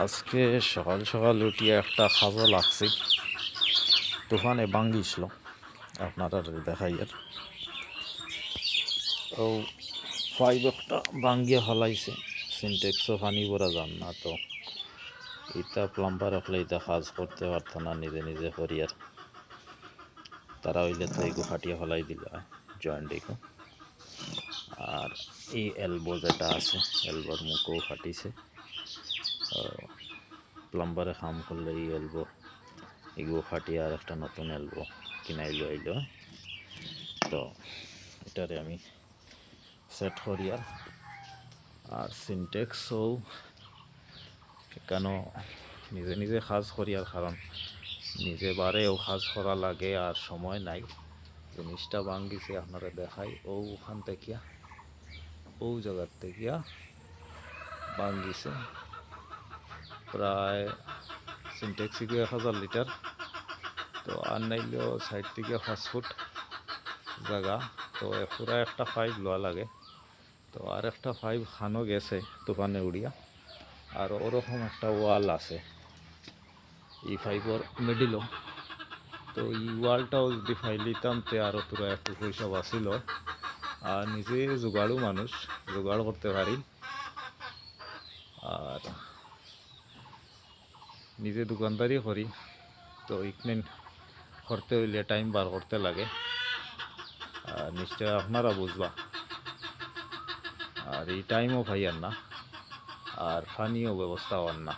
আজকে সকাল সকাল উঠিয়ে একটা খাজা লাগছে, তুফানে ভাঙ্গিছিল। আপনারা দেখাই আর ও ফাইভ একটা ভাঙ্গিয়ে হলাইছে, সিনটেক্সও পানি ভরা যান না। তো ইটা প্লাম্বার হলে ইটা কাজ করতে পারতো না, নিজে নিজে করিয়ার তারা হইলে তো এগু ফাটিয়ে হলাই দিল জয়েন্ট এগু। আর এই এলবো যেটা আছে, এলবোর মুখও ফাটিছে। প্লাম্বারে কাম করলে এই এলবো এগুলো ফাটিয়ে আর একটা নতুন এলবো কিনাইলো আইলো। তো এটারে আমি সেট করি। আর সিনটেক্সও কেন নিজে নিজে কাজ করি, আর কারণ নিজে বারেও কাজ করা লাগে আর সময় নাই। জিনিসটা ভাঙ্গিছে আপনারা দেখাই, ওখান থেকে ও জায়গার থেকে ভাঙ্গিছে। প্রায় সিনটেক্স 1000 লিটার। তো আর নাইলেও সাইড থেকে 5 ফুট জায়গা, তো পুরা একটা পাইপ লওয়া লাগে। তো আর একটা পাইপ খানো গেছে তুফানে উড়িয়া, আর ওরকম একটা ওয়াল আছে এই পাইপর মিডিলও। তো এই ওয়ালটাও যদি ফাইলিতাম তে আরও তোরা একটু পয়সা বাঁচিল। আর নিজে জোগাড়ও মানুষ, জোগাড় করতে পারি। আর নিজে দোকানদারি করি, তো এইখানে করতে হইলে টাইম বার করতে লাগে। আর নিশ্চয় আপনারা বুঝবা। আর এই টাইমও পাইয়ার না, আর পানিও ব্যবস্থা হওয়ার না।